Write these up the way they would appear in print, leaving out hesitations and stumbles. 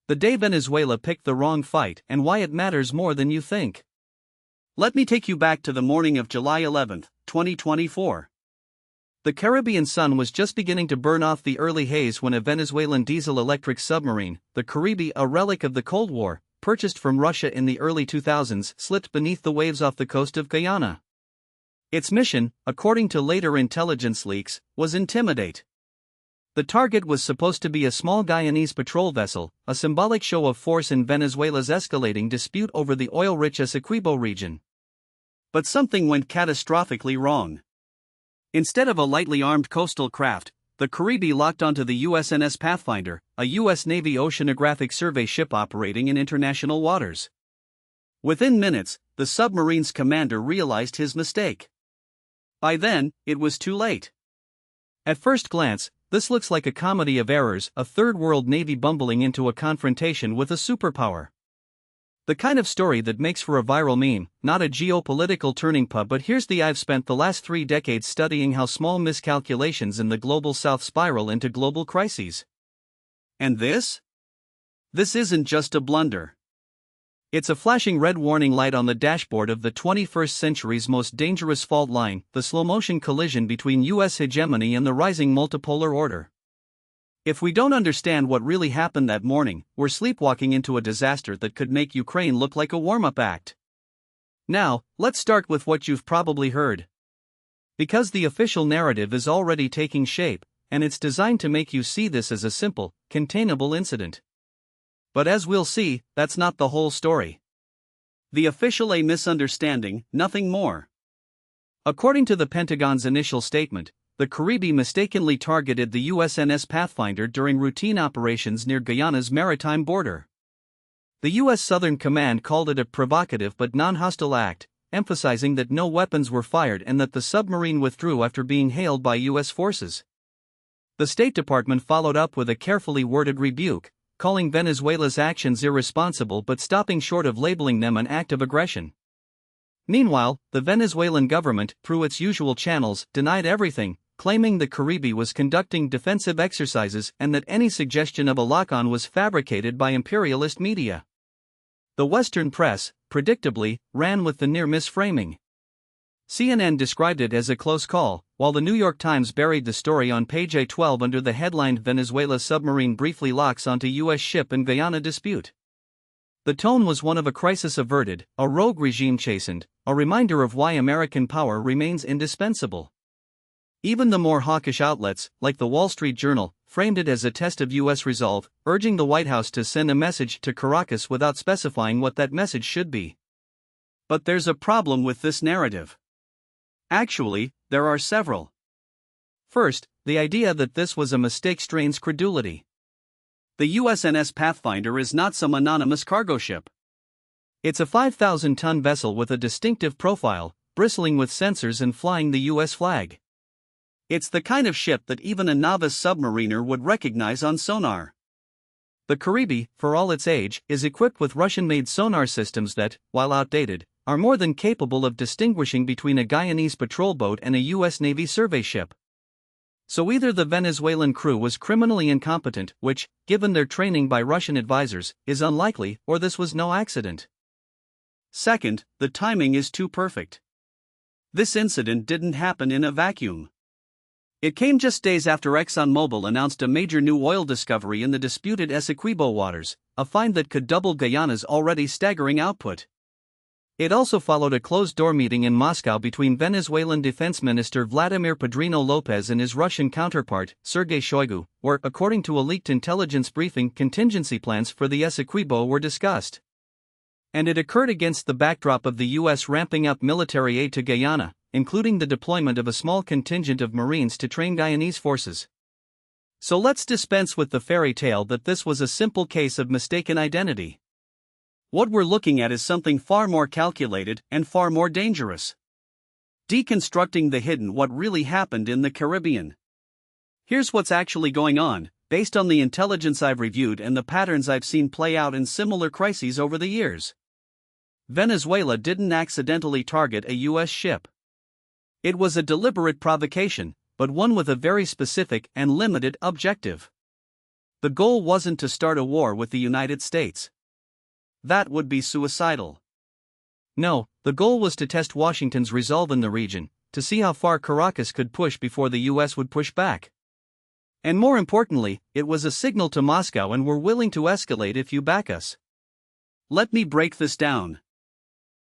The day Venezuela picked the wrong fight and why it matters more than you think. Let me take you back to the morning of July 11, 2024. The Caribbean sun was just beginning to burn off the early haze when a Venezuelan diesel-electric submarine, the Caribe, a relic of the Cold War, purchased from Russia in the early 2000s, slipped beneath the waves off the coast of Guyana. Its mission, according to later intelligence leaks, was intimidate. The target was supposed to be a small Guyanese patrol vessel, a symbolic show of force in Venezuela's escalating dispute over the oil-rich Essequibo region. But something went catastrophically wrong. Instead of a lightly armed coastal craft, the Caribe locked onto the USNS Pathfinder, a U.S. Navy oceanographic survey ship operating in international waters. Within minutes, the submarine's commander realized his mistake. By then, it was too late. At first glance, this looks like a comedy of errors, a third-world navy bumbling into a confrontation with a superpower. The kind of story that makes for a viral meme, not a geopolitical turning point. But here's the I've spent the last 3 decades studying how small miscalculations in the global south spiral into global crises. And this? This isn't just a blunder. It's a flashing red warning light on the dashboard of the 21st century's most dangerous fault line, the slow-motion collision between U.S. hegemony and the rising multipolar order. If we don't understand what really happened that morning, we're sleepwalking into a disaster that could make Ukraine look like a warm-up act. Now, let's start with what you've probably heard. Because the official narrative is already taking shape, and it's designed to make you see this as a simple, containable incident. But as we'll see, that's not the whole story. The official a misunderstanding, nothing more. According to the Pentagon's initial statement, the Caribe mistakenly targeted the USNS Pathfinder during routine operations near Guyana's maritime border. The U.S. Southern Command called it a provocative but non-hostile act, emphasizing that no weapons were fired and that the submarine withdrew after being hailed by U.S. forces. The State Department followed up with a carefully worded rebuke, calling Venezuela's actions irresponsible but stopping short of labeling them an act of aggression. Meanwhile, the Venezuelan government, through its usual channels, denied everything, claiming the Caribe was conducting defensive exercises and that any suggestion of a lock-on was fabricated by imperialist media. The Western press, predictably, ran with the near-miss framing. CNN described it as a close call, while the New York Times buried the story on page A12 under the headline "Venezuela submarine briefly locks onto U.S. ship in Guyana dispute." The tone was one of a crisis averted, a rogue regime chastened, a reminder of why American power remains indispensable. Even the more hawkish outlets, like the Wall Street Journal, framed it as a test of U.S. resolve, urging the White House to send a message to Caracas without specifying what that message should be. But there's a problem with this narrative. Actually, there are several. First, the idea that this was a mistake strains credulity. The USNS Pathfinder is not some anonymous cargo ship. It's a 5,000-ton vessel with a distinctive profile, bristling with sensors and flying the U.S. flag. It's the kind of ship that even a novice submariner would recognize on sonar. The Caribe, for all its age, is equipped with Russian-made sonar systems that, while outdated, are more than capable of distinguishing between a Guyanese patrol boat and a U.S. Navy survey ship. So either the Venezuelan crew was criminally incompetent, which, given their training by Russian advisors, is unlikely, or this was no accident. Second, the timing is too perfect. This incident didn't happen in a vacuum. It came just days after ExxonMobil announced a major new oil discovery in the disputed Essequibo waters, a find that could double Guyana's already staggering output. It also followed a closed-door meeting in Moscow between Venezuelan Defense Minister Vladimir Padrino Lopez and his Russian counterpart, Sergei Shoigu, where, according to a leaked intelligence briefing, contingency plans for the Essequibo were discussed. And it occurred against the backdrop of the U.S. ramping up military aid to Guyana, including the deployment of a small contingent of Marines to train Guyanese forces. So let's dispense with the fairy tale that this was a simple case of mistaken identity. What we're looking at is something far more calculated and far more dangerous. Deconstructing the hidden what really happened in the Caribbean. Here's what's actually going on, based on the intelligence I've reviewed and the patterns I've seen play out in similar crises over the years. Venezuela didn't accidentally target a U.S. ship. It was a deliberate provocation, but one with a very specific and limited objective. The goal wasn't to start a war with the United States. That would be suicidal. No, the goal was to test Washington's resolve in the region, to see how far Caracas could push before the US would push back. And more importantly, it was a signal to Moscow, and we're willing to escalate if you back us. Let me break this down.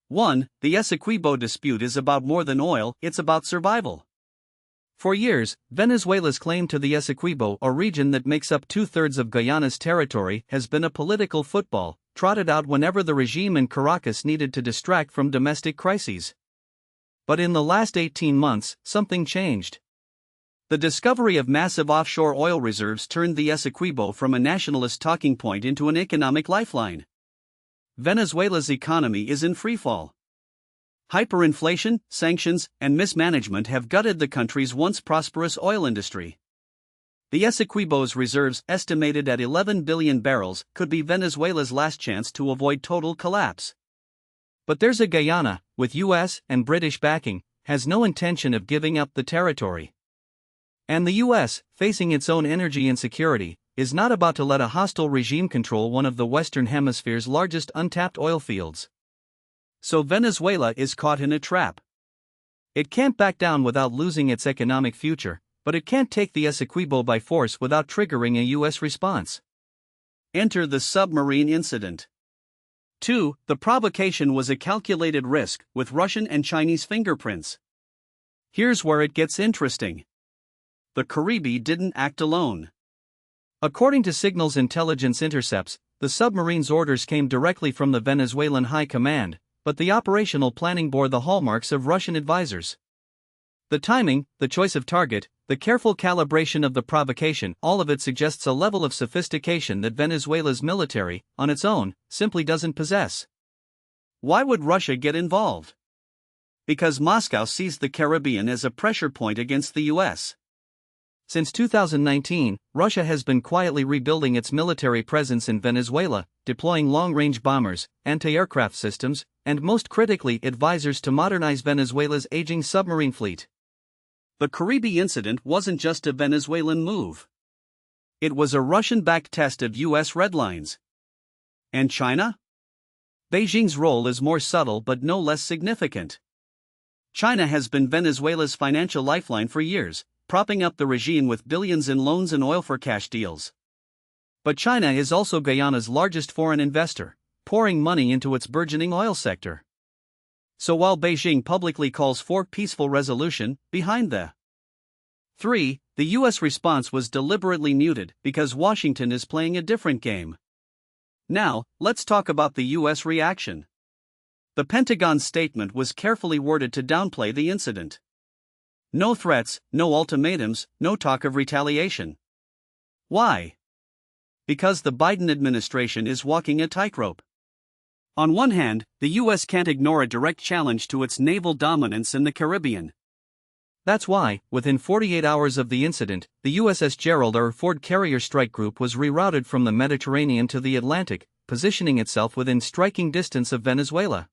1. The Essequibo dispute is about more than oil, it's about survival. For years, Venezuela's claim to the Essequibo, a region that makes up 2/3 of Guyana's territory, has been a political football, trotted out whenever the regime in Caracas needed to distract from domestic crises. But in the last 18 months, something changed. The discovery of massive offshore oil reserves turned the Essequibo from a nationalist talking point into an economic lifeline. Venezuela's economy is in freefall. Hyperinflation, sanctions, and mismanagement have gutted the country's once prosperous oil industry. The Essequibo's reserves, estimated at 11 billion barrels, could be Venezuela's last chance to avoid total collapse. But there's a Guyana, with US and British backing, has no intention of giving up the territory. And the US, facing its own energy insecurity, is not about to let a hostile regime control one of the Western Hemisphere's largest untapped oil fields. So Venezuela is caught in a trap. It can't back down without losing its economic future, but it can't take the Essequibo by force without triggering a US response. Enter the submarine incident. 2. The provocation was a calculated risk, with Russian and Chinese fingerprints. Here's where it gets interesting. The Caribbean didn't act alone. According to Signal's intelligence intercepts, the submarine's orders came directly from the Venezuelan High Command, but the operational planning bore the hallmarks of Russian advisors. The timing, the choice of target, the careful calibration of the provocation, all of it suggests a level of sophistication that Venezuela's military, on its own, simply doesn't possess. Why would Russia get involved? Because Moscow sees the Caribbean as a pressure point against the US. Since 2019, Russia has been quietly rebuilding its military presence in Venezuela, deploying long-range bombers, anti-aircraft systems, and most critically, advisors to modernize Venezuela's aging submarine fleet. The Caribbean incident wasn't just a Venezuelan move. It was a Russian-backed test of US red lines. And China? Beijing's role is more subtle but no less significant. China has been Venezuela's financial lifeline for years, propping up the regime with billions in loans and oil for cash deals. But China is also Guyana's largest foreign investor, pouring money into its burgeoning oil sector. So while Beijing publicly calls for peaceful resolution, behind the 3. The US response was deliberately muted because Washington is playing a different game. Now, let's talk about the US reaction. The Pentagon's statement was carefully worded to downplay the incident. No threats, no ultimatums, no talk of retaliation. Why? Because the Biden administration is walking a tightrope. On one hand, the US can't ignore a direct challenge to its naval dominance in the Caribbean. That's why, within 48 hours of the incident, the USS Gerald R. Ford carrier strike group was rerouted from the Mediterranean to the Atlantic, positioning itself within striking distance of Venezuela.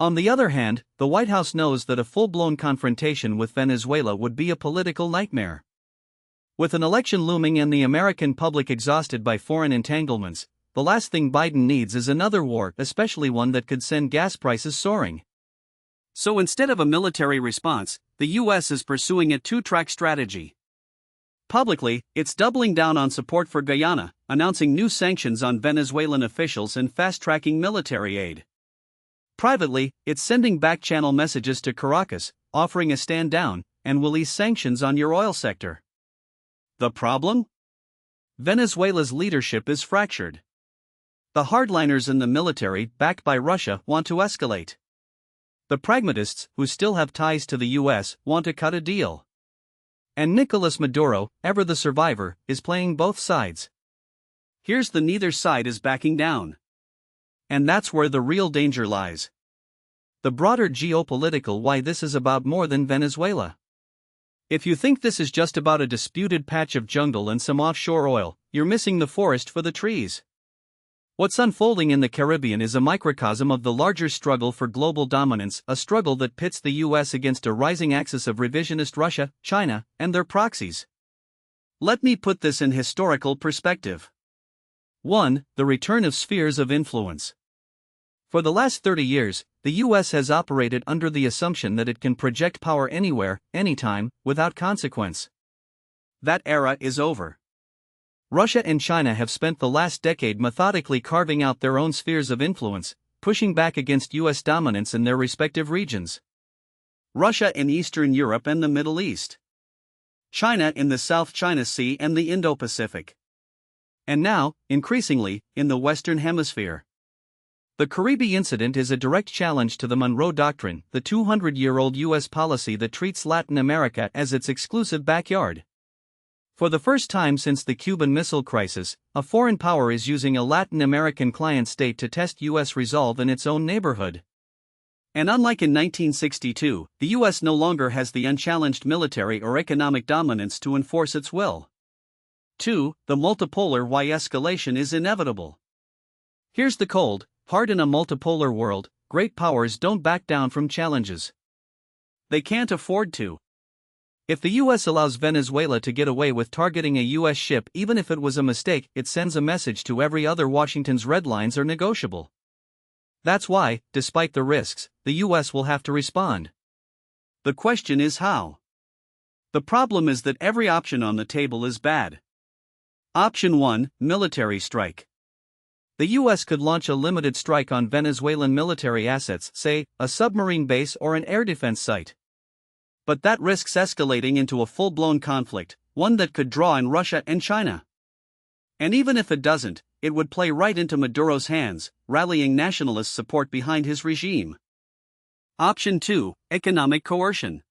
On the other hand, the White House knows that a full-blown confrontation with Venezuela would be a political nightmare. With an election looming and the American public exhausted by foreign entanglements, the last thing Biden needs is another war, especially one that could send gas prices soaring. So instead of a military response, the US is pursuing a two-track strategy. Publicly, it's doubling down on support for Guyana, announcing new sanctions on Venezuelan officials and fast-tracking military aid. Privately, it's sending back-channel messages to Caracas, offering a stand down, and will ease sanctions on your oil sector. The problem? Venezuela's leadership is fractured. The hardliners in the military, backed by Russia, want to escalate. The pragmatists, who still have ties to the US, want to cut a deal. And Nicolas Maduro, ever the survivor, is playing both sides. Here's the neither side is backing down. And that's where the real danger lies. The broader geopolitical why this is about more than Venezuela. If you think this is just about a disputed patch of jungle and some offshore oil, you're missing the forest for the trees. What's unfolding in the Caribbean is a microcosm of the larger struggle for global dominance, a struggle that pits the US against a rising axis of revisionist Russia, China, and their proxies. Let me put this in historical perspective. 1. The return of spheres of influence. For the last 30 years, the US has operated under the assumption that it can project power anywhere, anytime, without consequence. That era is over. Russia and China have spent the last decade methodically carving out their own spheres of influence, pushing back against US dominance in their respective regions. Russia in Eastern Europe and the Middle East. China in the South China Sea and the Indo-Pacific. And now, increasingly, in the Western Hemisphere. The Caribbean incident is a direct challenge to the Monroe Doctrine, the 200-year-old US policy that treats Latin America as its exclusive backyard. For the first time since the Cuban Missile Crisis, a foreign power is using a Latin American client state to test US resolve in its own neighborhood. And unlike in 1962, the US no longer has the unchallenged military or economic dominance to enforce its will. 2. The multipolar why escalation is inevitable. Here's the cold, hard: in a multipolar world, great powers don't back down from challenges. They can't afford to. If the US allows Venezuela to get away with targeting a US ship even if it was a mistake, it sends a message to every other: Washington's red lines are negotiable. That's why, despite the risks, the US will have to respond. The question is how. The problem is that every option on the table is bad. Option 1, military strike. The US could launch a limited strike on Venezuelan military assets, say, a submarine base or an air defense site. But that risks escalating into a full-blown conflict, one that could draw in Russia and China. And even if it doesn't, it would play right into Maduro's hands, rallying nationalist support behind his regime. Option 2, economic coercion.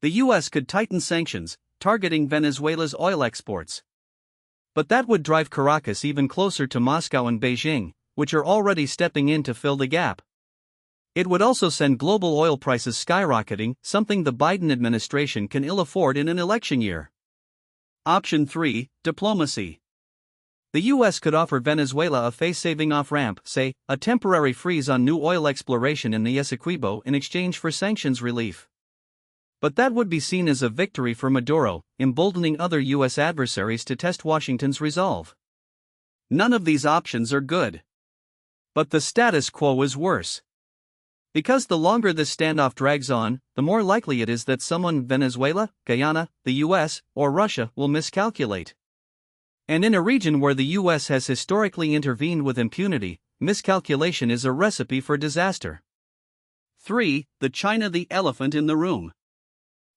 The US could tighten sanctions, targeting Venezuela's oil exports. But that would drive Caracas even closer to Moscow and Beijing, which are already stepping in to fill the gap. It would also send global oil prices skyrocketing, something the Biden administration can ill afford in an election year. Option 3, diplomacy. The US could offer Venezuela a face-saving off-ramp, say, a temporary freeze on new oil exploration in the Essequibo in exchange for sanctions relief. But that would be seen as a victory for Maduro, emboldening other US adversaries to test Washington's resolve. None of these options are good. But the status quo is worse. Because the longer this standoff drags on, the more likely it is that someone, Venezuela, Guyana, the US, or Russia, will miscalculate. And in a region where the US has historically intervened with impunity, miscalculation is a recipe for disaster. 3. The elephant in the room.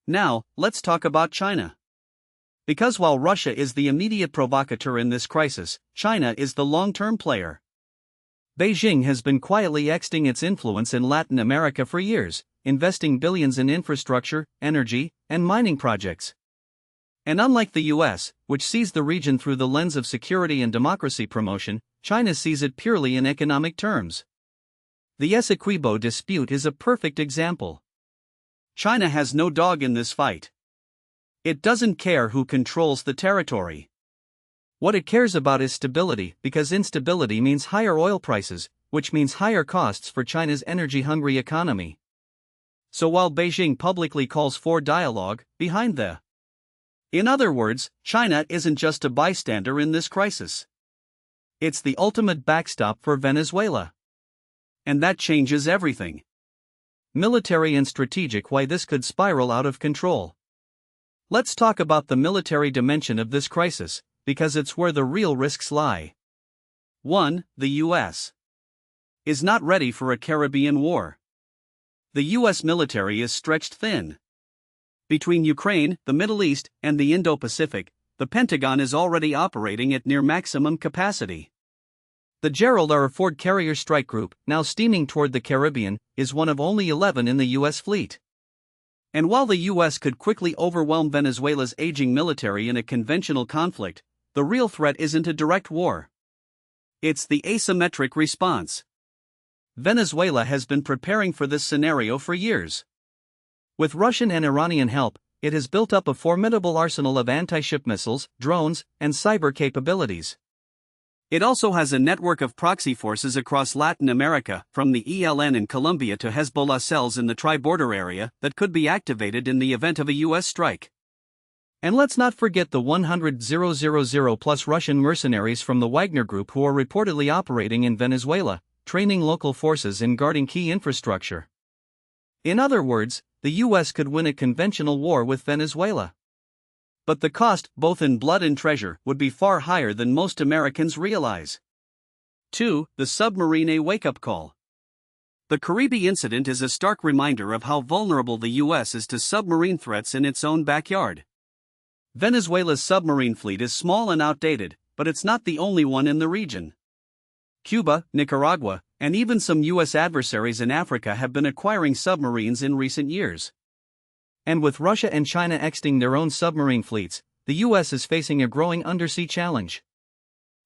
Now, let's talk about China. Because while Russia is the immediate provocateur in this crisis, China is the long-term player. Beijing has been quietly extending its influence in Latin America for years, investing billions in infrastructure, energy, and mining projects. And unlike the US, which sees the region through the lens of security and democracy promotion, China sees it purely in economic terms. The Essequibo dispute is a perfect example. China has no dog in this fight. It doesn't care who controls the territory. What it cares about is stability, because instability means higher oil prices, which means higher costs for China's energy-hungry economy. So while Beijing publicly calls for dialogue, in other words, China isn't just a bystander in this crisis. It's the ultimate backstop for Venezuela. And that changes everything. Military and strategic: why this could spiral out of control. Let's talk about the military dimension of this crisis, because it's where the real risks lie. 1. The US is not ready for a Caribbean war. The US military is stretched thin. Between Ukraine, the Middle East, and the Indo-Pacific, the Pentagon is already operating at near maximum capacity. The Gerald R. Ford Carrier Strike Group, now steaming toward the Caribbean, is one of only 11 in the US fleet. And while the US could quickly overwhelm Venezuela's aging military in a conventional conflict, the real threat isn't a direct war. It's the asymmetric response. Venezuela has been preparing for this scenario for years. With Russian and Iranian help, it has built up a formidable arsenal of anti-ship missiles, drones, and cyber capabilities. It also has a network of proxy forces across Latin America, from the ELN in Colombia to Hezbollah cells in the tri-border area, that could be activated in the event of a US strike. And let's not forget the 100,000 plus Russian mercenaries from the Wagner Group who are reportedly operating in Venezuela, training local forces and guarding key infrastructure. In other words, the US could win a conventional war with Venezuela. But the cost, both in blood and treasure, would be far higher than most Americans realize. 2. The submarine a wake-up call. The Caribbean incident is a stark reminder of how vulnerable the US is to submarine threats in its own backyard. Venezuela's submarine fleet is small and outdated, but it's not the only one in the region. Cuba, Nicaragua, and even some US adversaries in Africa have been acquiring submarines in recent years. And with Russia and China exiting their own submarine fleets, the US is facing a growing undersea challenge.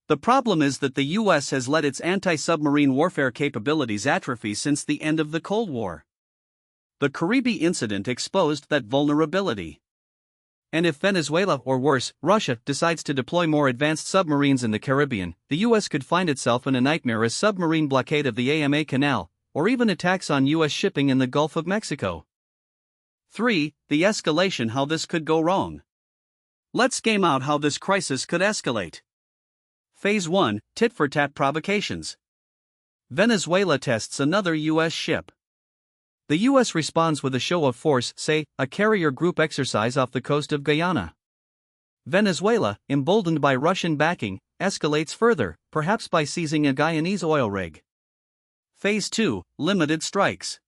The problem is that the US has let its anti-submarine warfare capabilities atrophy since the end of the Cold War. The Caribbean incident exposed that vulnerability. And if Venezuela, or worse, Russia, decides to deploy more advanced submarines in the Caribbean, the US could find itself in a nightmare: submarine blockade of the AMA Canal, or even attacks on US shipping in the Gulf of Mexico. 3. The escalation: how this could go wrong. Let's game out how this crisis could escalate. Phase 1: Tit-for-tat provocations. Venezuela tests another US ship. The US responds with a show of force, say, a carrier group exercise off the coast of Guyana. Venezuela, emboldened by Russian backing, escalates further, perhaps by seizing a Guyanese oil rig. Phase 2: Limited strikes.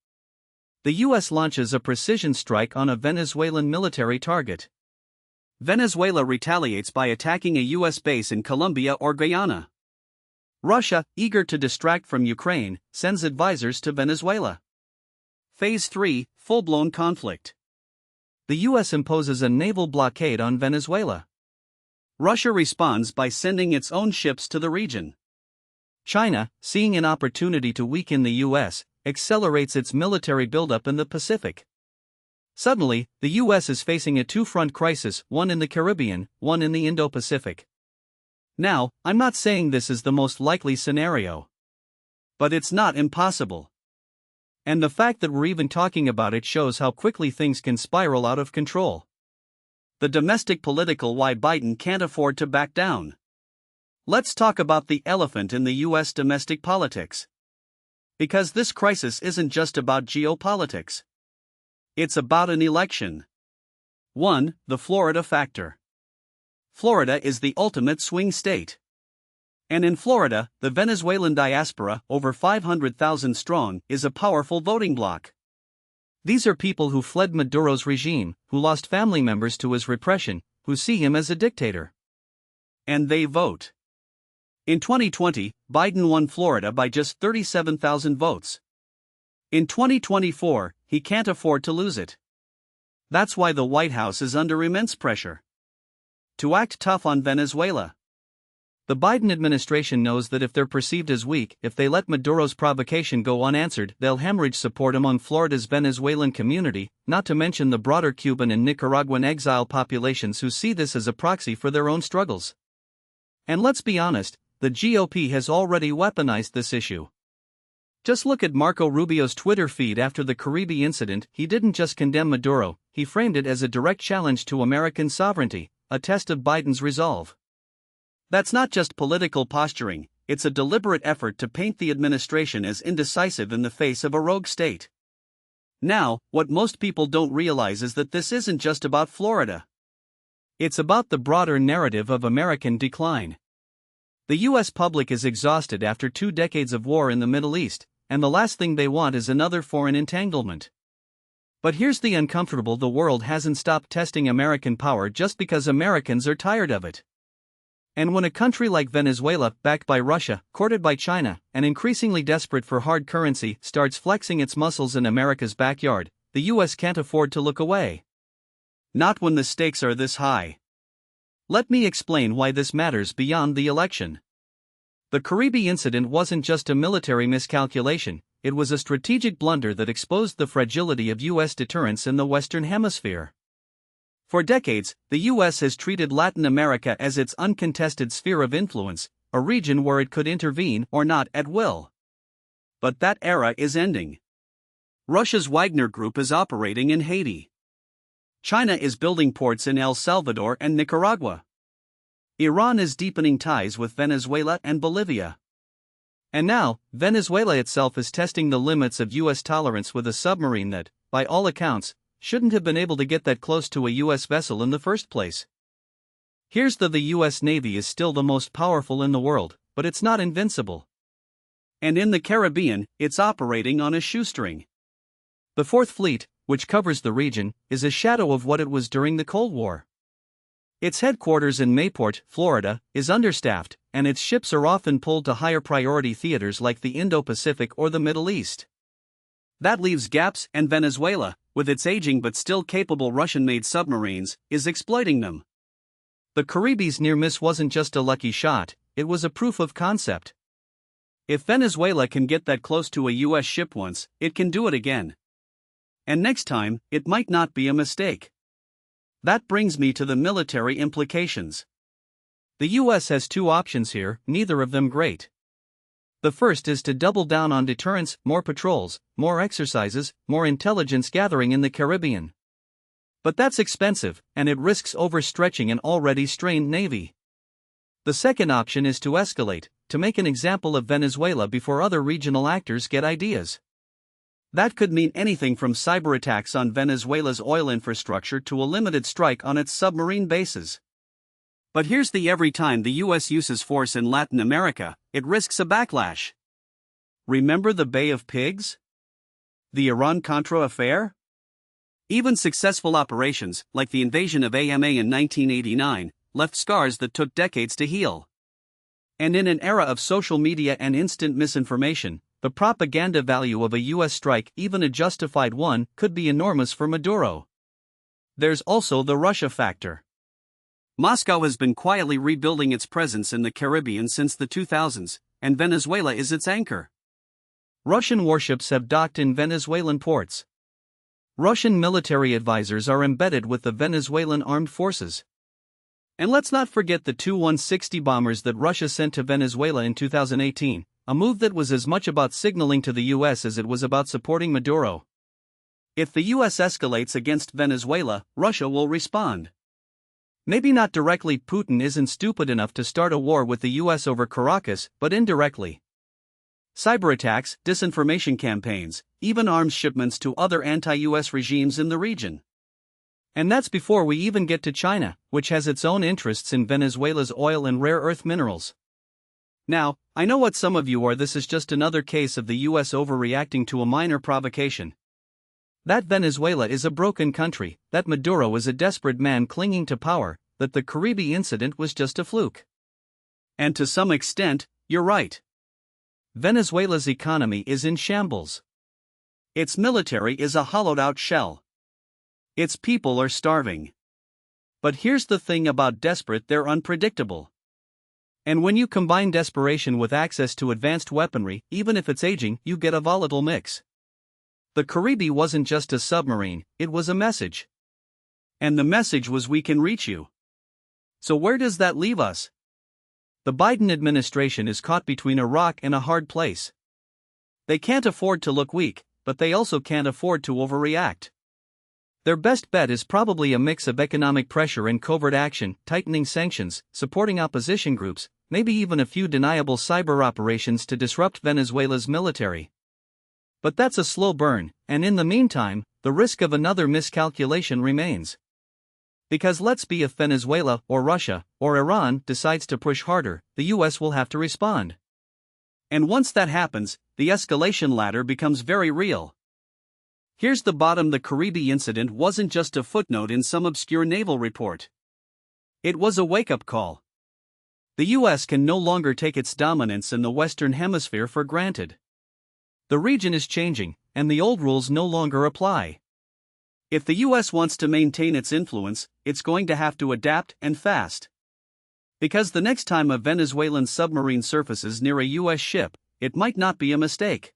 The US launches a precision strike on a Venezuelan military target. Venezuela retaliates by attacking a US base in Colombia or Guyana. Russia, eager to distract from Ukraine, sends advisors to Venezuela. Phase 3: Full-blown conflict. The US imposes a naval blockade on Venezuela. Russia responds by sending its own ships to the region. China, seeing an opportunity to weaken the US, accelerates its military buildup in the Pacific. Suddenly, the US is facing a two-front crisis, one in the Caribbean, one in the Indo-Pacific. Now, I'm not saying this is the most likely scenario. But it's not impossible. And the fact that we're even talking about it shows how quickly things can spiral out of control. The domestic political: why Biden can't afford to back down. Let's talk about the elephant in the US domestic politics. Because this crisis isn't just about geopolitics. It's about an election. 1. The Florida factor. Florida is the ultimate swing state. And in Florida, the Venezuelan diaspora, over 500,000 strong, is a powerful voting bloc. These are people who fled Maduro's regime, who lost family members to his repression, who see him as a dictator. And they vote. In 2020, Biden won Florida by just 37,000 votes. In 2024, he can't afford to lose it. That's why the White House is under immense pressure to act tough on Venezuela. The Biden administration knows that if they're perceived as weak, if they let Maduro's provocation go unanswered, they'll hemorrhage support among Florida's Venezuelan community, not to mention the broader Cuban and Nicaraguan exile populations who see this as a proxy for their own struggles. And let's be honest, the GOP has already weaponized this issue. Just look at Marco Rubio's Twitter feed after the Caribbean incident. He didn't just condemn Maduro, he framed it as a direct challenge to American sovereignty, a test of Biden's resolve. That's not just political posturing, it's a deliberate effort to paint the administration as indecisive in the face of a rogue state. Now, what most people don't realize is that this isn't just about Florida. It's about the broader narrative of American decline. The US public is exhausted after 2 decades of war in the Middle East, and the last thing they want is another foreign entanglement. But here's the uncomfortable: the world hasn't stopped testing American power just because Americans are tired of it. And when a country like Venezuela, backed by Russia, courted by China, and increasingly desperate for hard currency, starts flexing its muscles in America's backyard, the US can't afford to look away. Not when the stakes are this high. Let me explain why this matters beyond the election. The Caribbean incident wasn't just a military miscalculation, it was a strategic blunder that exposed the fragility of US deterrence in the Western Hemisphere. For decades, the US has treated Latin America as its uncontested sphere of influence, a region where it could intervene or not at will. But that era is ending. Russia's Wagner Group is operating in Haiti. China is building ports in El Salvador and Nicaragua. Iran is deepening ties with Venezuela and Bolivia. And now, Venezuela itself is testing the limits of U.S. tolerance with a submarine that, by all accounts, shouldn't have been able to get that close to a U.S. vessel in the first place. Here's the U.S. Navy is still the most powerful in the world, but it's not invincible. And in the Caribbean, it's operating on a shoestring. The Fourth Fleet, which covers the region, is a shadow of what it was during the Cold War. Its headquarters in Mayport, Florida, is understaffed, and its ships are often pulled to higher priority theaters like the Indo-Pacific or the Middle East. That leaves gaps, and Venezuela, with its aging but still capable Russian-made submarines, is exploiting them. The Caribbean's near miss wasn't just a lucky shot, it was a proof of concept. If Venezuela can get that close to a U.S. ship once, it can do it again. And next time, it might not be a mistake. That brings me to the military implications. The U.S. has two options here, neither of them great. The first is to double down on deterrence, more patrols, more exercises, more intelligence gathering in the Caribbean. But that's expensive, and it risks overstretching an already strained navy. The second option is to escalate, to make an example of Venezuela before other regional actors get ideas. That could mean anything from cyber attacks on Venezuela's oil infrastructure to a limited strike on its submarine bases. But here's the every time the U.S. uses force in Latin America, it risks a backlash. Remember the Bay of Pigs? The Iran-Contra affair? Even successful operations, like the invasion of AMA in 1989, left scars that took decades to heal. And in an era of social media and instant misinformation, the propaganda value of a U.S. strike, even a justified one, could be enormous for Maduro. There's also the Russia factor. Moscow has been quietly rebuilding its presence in the Caribbean since the 2000s, and Venezuela is its anchor. Russian warships have docked in Venezuelan ports. Russian military advisors are embedded with the Venezuelan armed forces. And let's not forget the two 160 bombers that Russia sent to Venezuela in 2018, a move that was as much about signaling to the U.S. as it was about supporting Maduro. If the U.S. escalates against Venezuela, Russia will respond. Maybe not directly. Putin isn't stupid enough to start a war with the U.S. over Caracas, but indirectly. Cyber attacks, disinformation campaigns, even arms shipments to other anti-U.S. regimes in the region. And that's before we even get to China, which has its own interests in Venezuela's oil and rare earth minerals. Now, I know what some of you are. This is just another case of the U.S. overreacting to a minor provocation. That Venezuela is a broken country, that Maduro is a desperate man clinging to power, that the Caribbean incident was just a fluke. And to some extent, you're right. Venezuela's economy is in shambles. Its military is a hollowed-out shell. Its people are starving. But here's the thing about desperate: they're unpredictable. And when you combine desperation with access to advanced weaponry, even if it's aging, you get a volatile mix. The Caribbean wasn't just a submarine, it was a message. And the message was, we can reach you. So where does that leave us? The Biden administration is caught between a rock and a hard place. They can't afford to look weak, but they also can't afford to overreact. Their best bet is probably a mix of economic pressure and covert action, tightening sanctions, supporting opposition groups, maybe even a few deniable cyber operations to disrupt Venezuela's military. But that's a slow burn, and in the meantime, the risk of another miscalculation remains. Because let's be, if Venezuela, or Russia, or Iran decides to push harder, the US will have to respond. And once that happens, the escalation ladder becomes very real. Here's the bottom: the Caribbean incident wasn't just a footnote in some obscure naval report. It was a wake-up call. The US can no longer take its dominance in the Western Hemisphere for granted. The region is changing, and the old rules no longer apply. If the US wants to maintain its influence, it's going to have to adapt, and fast. Because the next time a Venezuelan submarine surfaces near a US ship, it might not be a mistake.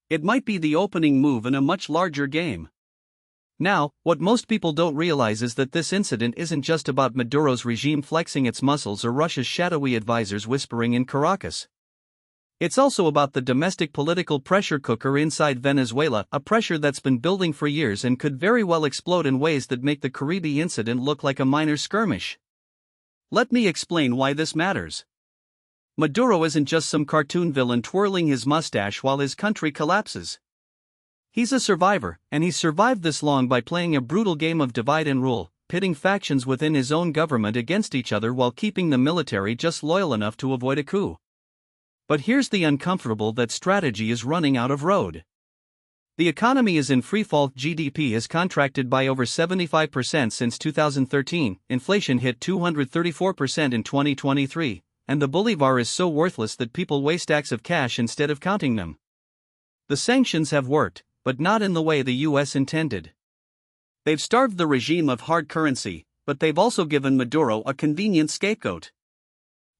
It might be the opening move in a much larger game. Now, what most people don't realize is that this incident isn't just about Maduro's regime flexing its muscles or Russia's shadowy advisors whispering in Caracas. It's also about the domestic political pressure cooker inside Venezuela, a pressure that's been building for years and could very well explode in ways that make the Caribbean incident look like a minor skirmish. Let me explain why this matters. Maduro isn't just some cartoon villain twirling his mustache while his country collapses. He's a survivor, and he's survived this long by playing a brutal game of divide and rule, pitting factions within his own government against each other while keeping the military just loyal enough to avoid a coup. But here's the uncomfortable: that strategy is running out of road. The economy is in freefall. GDP has contracted by over 75% since 2013, inflation hit 234% in 2023, and the bolivar is so worthless that people weigh stacks of cash instead of counting them. The sanctions have worked, but not in the way the US intended. They've starved the regime of hard currency, but they've also given Maduro a convenient scapegoat.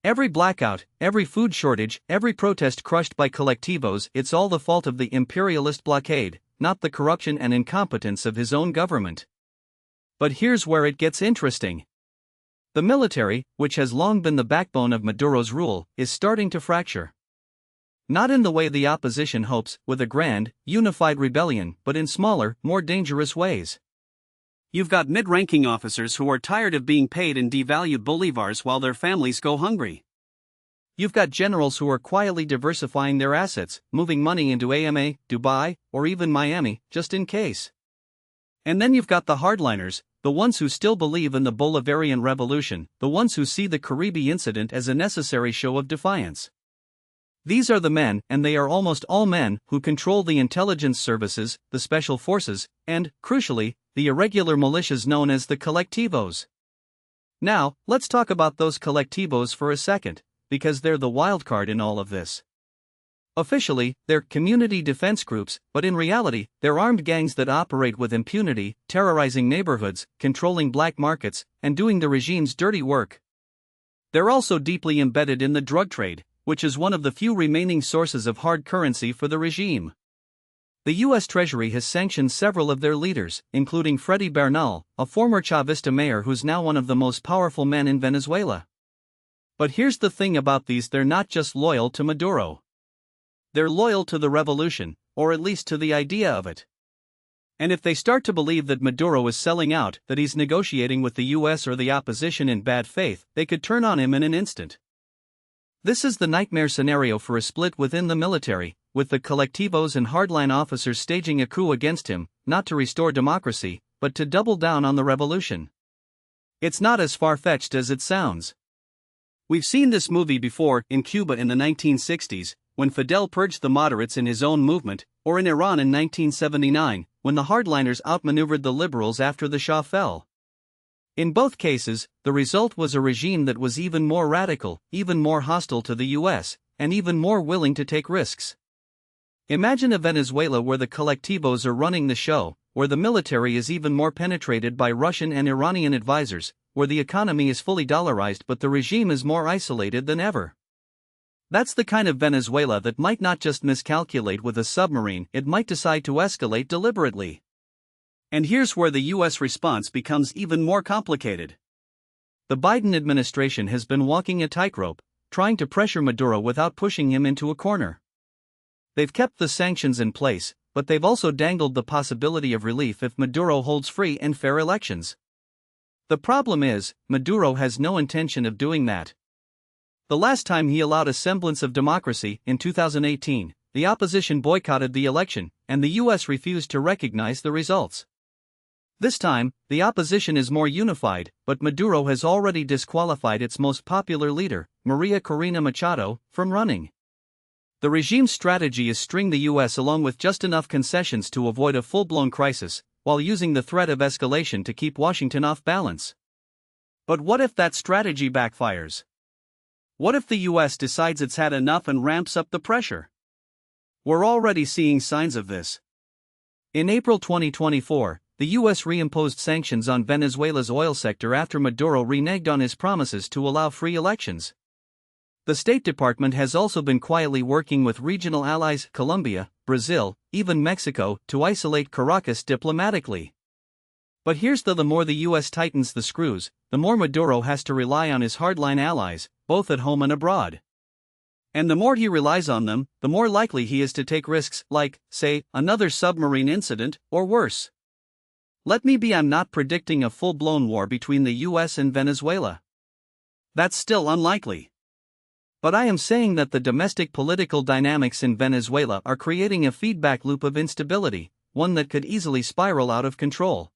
Every blackout, every food shortage, every protest crushed by colectivos, it's all the fault of the imperialist blockade, not the corruption and incompetence of his own government. But here's where it gets interesting. The military, which has long been the backbone of Maduro's rule, is starting to fracture. Not in the way the opposition hopes, with a grand, unified rebellion, but in smaller, more dangerous ways. You've got mid-ranking officers who are tired of being paid in devalued bolivars while their families go hungry. You've got generals who are quietly diversifying their assets, moving money into AMA, Dubai, or even Miami, just in case. And then you've got the hardliners, the ones who still believe in the Bolivarian revolution, the ones who see the Caribbean incident as a necessary show of defiance. These are the men, and they are almost all men, who control the intelligence services, the special forces, and, crucially, the irregular militias known as the colectivos. Now, let's talk about those colectivos for a second, because they're the wildcard in all of this. Officially, they're community defense groups, but in reality, they're armed gangs that operate with impunity, terrorizing neighborhoods, controlling black markets, and doing the regime's dirty work. They're also deeply embedded in the drug trade, which is one of the few remaining sources of hard currency for the regime. The U.S. Treasury has sanctioned several of their leaders, including Freddy Bernal, a former Chavista mayor who's now one of the most powerful men in Venezuela. But here's the thing about these: they're not just loyal to Maduro. They're loyal to the revolution, or at least to the idea of it. And if they start to believe that Maduro is selling out, that he's negotiating with the US or the opposition in bad faith, they could turn on him in an instant. This is the nightmare scenario for a split within the military, with the colectivos and hardline officers staging a coup against him, not to restore democracy, but to double down on the revolution. It's not as far-fetched as it sounds. We've seen this movie before, in Cuba in the 1960s, when Fidel purged the moderates in his own movement, or in Iran in 1979, when the hardliners outmaneuvered the liberals after the Shah fell. In both cases, the result was a regime that was even more radical, even more hostile to the US, and even more willing to take risks. Imagine a Venezuela where the colectivos are running the show, where the military is even more penetrated by Russian and Iranian advisors, where the economy is fully dollarized but the regime is more isolated than ever. That's the kind of Venezuela that might not just miscalculate with a submarine, it might decide to escalate deliberately. And here's where the US response becomes even more complicated. The Biden administration has been walking a tightrope, trying to pressure Maduro without pushing him into a corner. They've kept the sanctions in place, but they've also dangled the possibility of relief if Maduro holds free and fair elections. The problem is, Maduro has no intention of doing that. The last time he allowed a semblance of democracy, in 2018, the opposition boycotted the election, and the US refused to recognize the results. This time, the opposition is more unified, but Maduro has already disqualified its most popular leader, Maria Corina Machado, from running. The regime's strategy is string the US along with just enough concessions to avoid a full-blown crisis, while using the threat of escalation to keep Washington off balance. But what if that strategy backfires? What if the US decides it's had enough and ramps up the pressure? We're already seeing signs of this. In April 2024, the US reimposed sanctions on Venezuela's oil sector after Maduro reneged on his promises to allow free elections. The State Department has also been quietly working with regional allies, Colombia, Brazil, even Mexico, to isolate Caracas diplomatically. But here's the more the US tightens the screws, the more Maduro has to rely on his hardline allies, both at home and abroad. And the more he relies on them, the more likely he is to take risks like, say, another submarine incident, or worse. Let me be, I'm not predicting a full-blown war between the US and Venezuela. That's still unlikely. But I am saying that the domestic political dynamics in Venezuela are creating a feedback loop of instability, one that could easily spiral out of control.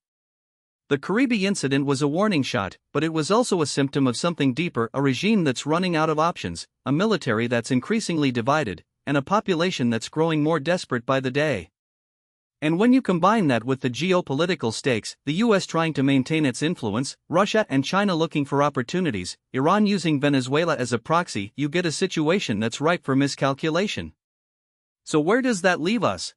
The Caribe incident was a warning shot, but it was also a symptom of something deeper: a regime that's running out of options, a military that's increasingly divided, and a population that's growing more desperate by the day. And when you combine that with the geopolitical stakes, the US trying to maintain its influence, Russia and China looking for opportunities, Iran using Venezuela as a proxy, you get a situation that's ripe for miscalculation. So where does that leave us?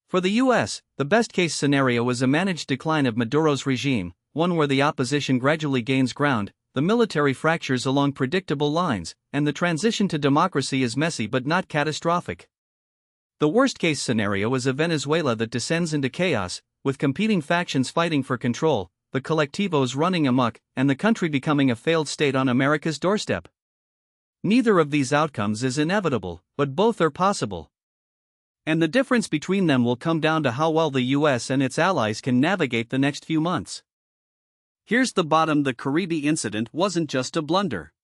For the US, the best-case scenario is a managed decline of Maduro's regime, one where the opposition gradually gains ground, the military fractures along predictable lines, and the transition to democracy is messy but not catastrophic. The worst-case scenario is a Venezuela that descends into chaos, with competing factions fighting for control, the colectivos running amok, and the country becoming a failed state on America's doorstep. Neither of these outcomes is inevitable, but both are possible. And the difference between them will come down to how well the US and its allies can navigate the next few months. Here's the bottom: the Caribe incident wasn't just a blunder.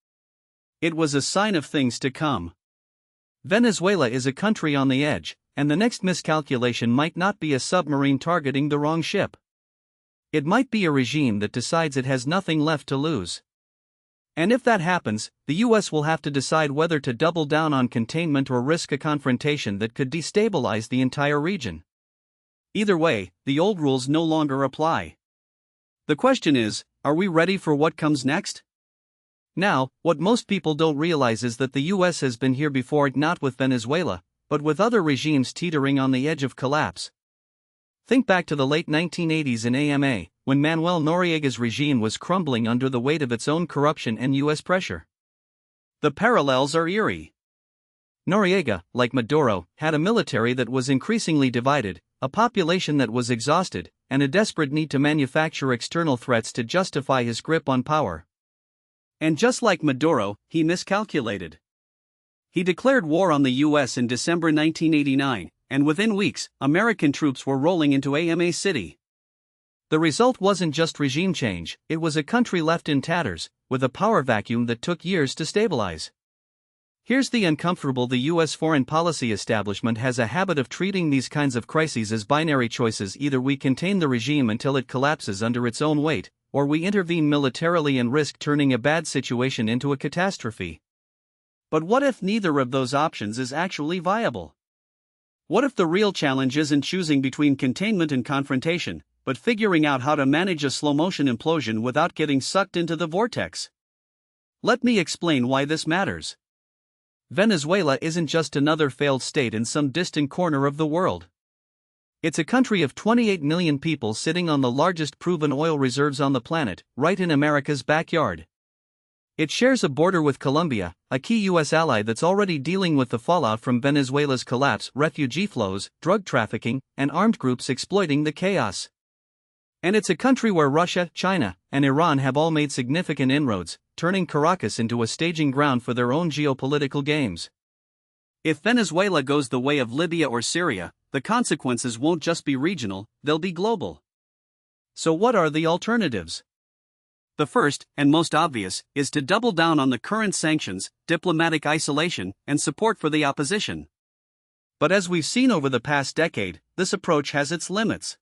It was a sign of things to come. Venezuela is a country on the edge, and the next miscalculation might not be a submarine targeting the wrong ship. It might be a regime that decides it has nothing left to lose. And if that happens, the US will have to decide whether to double down on containment or risk a confrontation that could destabilize the entire region. Either way, the old rules no longer apply. The question is, are we ready for what comes next? Now, what most people don't realize is that the US has been here before, not with Venezuela, but with other regimes teetering on the edge of collapse. Think back to the late 1980s in AMA, when Manuel Noriega's regime was crumbling under the weight of its own corruption and US pressure. The parallels are eerie. Noriega, like Maduro, had a military that was increasingly divided, a population that was exhausted, and a desperate need to manufacture external threats to justify his grip on power. And just like Maduro, he miscalculated. He declared war on the US in December 1989, and within weeks, American troops were rolling into AMA City. The result wasn't just regime change, it was a country left in tatters, with a power vacuum that took years to stabilize. Here's the uncomfortable: the US foreign policy establishment has a habit of treating these kinds of crises as binary choices: either we contain the regime until it collapses under its own weight, or we intervene militarily and risk turning a bad situation into a catastrophe. But what if neither of those options is actually viable? What if the real challenge isn't choosing between containment and confrontation, but figuring out how to manage a slow-motion implosion without getting sucked into the vortex? Let me explain why this matters. Venezuela isn't just another failed state in some distant corner of the world. It's a country of 28 million people sitting on the largest proven oil reserves on the planet, right in America's backyard. It shares a border with Colombia, a key US ally that's already dealing with the fallout from Venezuela's collapse, refugee flows, drug trafficking, and armed groups exploiting the chaos. And it's a country where Russia, China, and Iran have all made significant inroads, turning Caracas into a staging ground for their own geopolitical games. If Venezuela goes the way of Libya or Syria, the consequences won't just be regional, they'll be global. So what are the alternatives? The first, and most obvious, is to double down on the current sanctions, diplomatic isolation, and support for the opposition. But as we've seen over the past decade, this approach has its limits.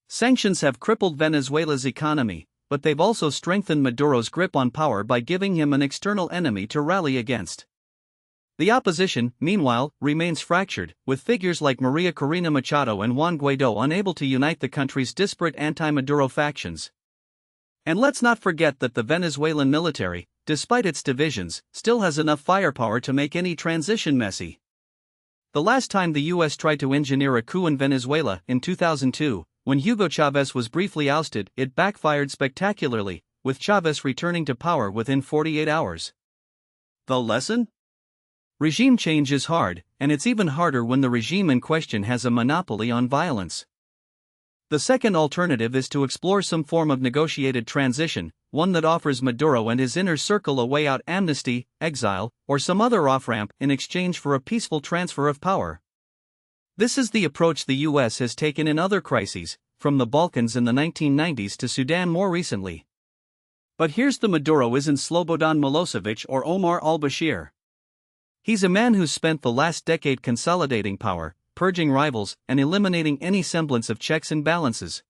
Sanctions have crippled Venezuela's economy, but they've also strengthened Maduro's grip on power by giving him an external enemy to rally against. The opposition, meanwhile, remains fractured, with figures like Maria Corina Machado and Juan Guaidó unable to unite the country's disparate anti-Maduro factions. And let's not forget that the Venezuelan military, despite its divisions, still has enough firepower to make any transition messy. The last time the US tried to engineer a coup in Venezuela, in 2002, when Hugo Chavez was briefly ousted, it backfired spectacularly, with Chavez returning to power within 48 hours. The lesson? Regime change is hard, and it's even harder when the regime in question has a monopoly on violence. The second alternative is to explore some form of negotiated transition, one that offers Maduro and his inner circle a way out: amnesty, exile, or some other off-ramp in exchange for a peaceful transfer of power. This is the approach the US has taken in other crises, from the Balkans in the 1990s to Sudan more recently. But here's the: Maduro isn't Slobodan Milosevic or Omar al-Bashir. He's a man who's spent the last decade consolidating power, purging rivals, and eliminating any semblance of checks and balances.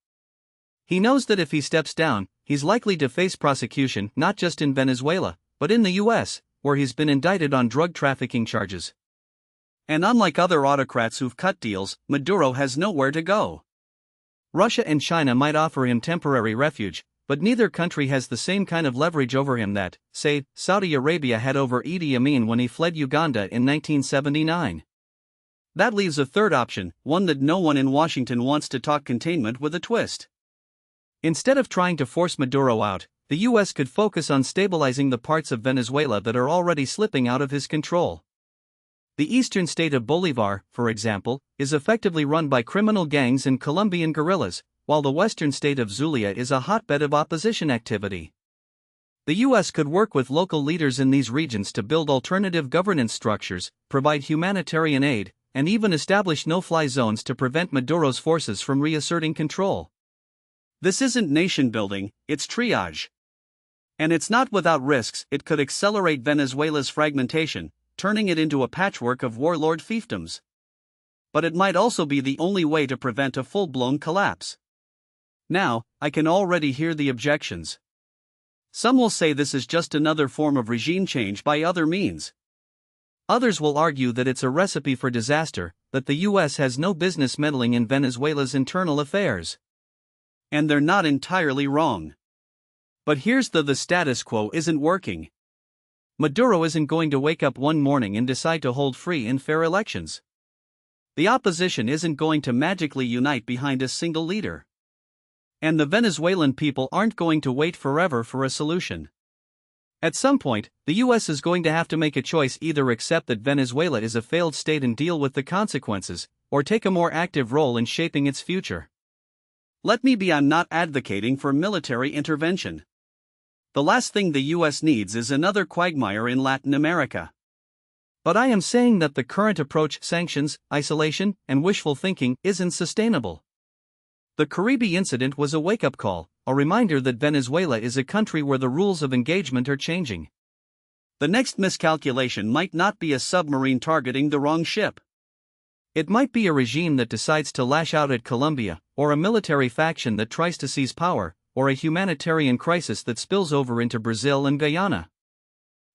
He knows that if he steps down, he's likely to face prosecution not just in Venezuela, but in the US, where he's been indicted on drug trafficking charges. And unlike other autocrats who've cut deals, Maduro has nowhere to go. Russia and China might offer him temporary refuge, but neither country has the same kind of leverage over him that, say, Saudi Arabia had over Idi Amin when he fled Uganda in 1979. That leaves a third option, one that no one in Washington wants to talk: containment with a twist. Instead of trying to force Maduro out, the US could focus on stabilizing the parts of Venezuela that are already slipping out of his control. The eastern state of Bolivar, for example, is effectively run by criminal gangs and Colombian guerrillas, while the western state of Zulia is a hotbed of opposition activity. The US could work with local leaders in these regions to build alternative governance structures, provide humanitarian aid, and even establish no-fly zones to prevent Maduro's forces from reasserting control. This isn't nation building, it's triage. And it's not without risks. It could accelerate Venezuela's fragmentation, turning it into a patchwork of warlord fiefdoms. But it might also be the only way to prevent a full-blown collapse. Now, I can already hear the objections. Some will say this is just another form of regime change by other means. Others will argue that it's a recipe for disaster, that the US has no business meddling in Venezuela's internal affairs. And they're not entirely wrong. But here's the status quo isn't working. Maduro isn't going to wake up one morning and decide to hold free and fair elections. The opposition isn't going to magically unite behind a single leader. And the Venezuelan people aren't going to wait forever for a solution. At some point, the US is going to have to make a choice: either accept that Venezuela is a failed state and deal with the consequences, or take a more active role in shaping its future. Let me be: I'm not advocating for military intervention. The last thing the US needs is another quagmire in Latin America. But I am saying that the current approach, sanctions, isolation, and wishful thinking, isn't sustainable. The Caribbean incident was a wake-up call, a reminder that Venezuela is a country where the rules of engagement are changing. The next miscalculation might not be a submarine targeting the wrong ship. It might be a regime that decides to lash out at Colombia, or a military faction that tries to seize power, or a humanitarian crisis that spills over into Brazil and Guyana.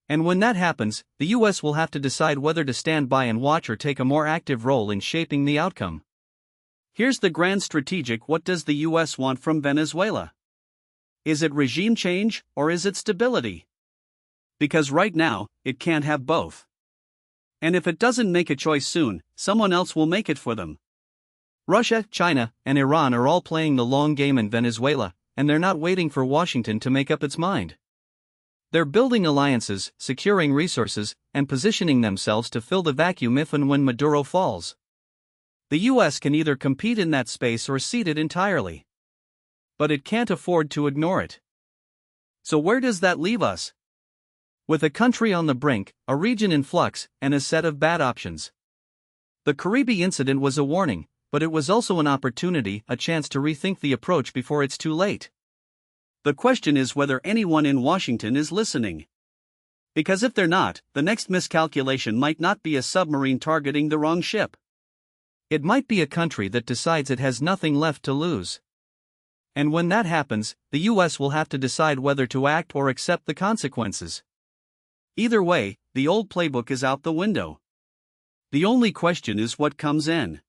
And when that happens, the US will have to decide whether to stand by and watch or take a more active role in shaping the outcome. Here's the grand strategic: what does the US want from Venezuela? Is it regime change, or is it stability? Because right now, it can't have both. And if it doesn't make a choice soon, someone else will make it for them. Russia, China, and Iran are all playing the long game in Venezuela, and they're not waiting for Washington to make up its mind. They're building alliances, securing resources, and positioning themselves to fill the vacuum if and when Maduro falls. The US can either compete in that space or cede it entirely. But it can't afford to ignore it. So where does that leave us? With a country on the brink, a region in flux, and a set of bad options. The Caribbean incident was a warning, but it was also an opportunity, a chance to rethink the approach before it's too late. The question is whether anyone in Washington is listening. Because if they're not, the next miscalculation might not be a submarine targeting the wrong ship. It might be a country that decides it has nothing left to lose. And when that happens, the US will have to decide whether to act or accept the consequences. Either way, the old playbook is out the window. The only question is what comes in.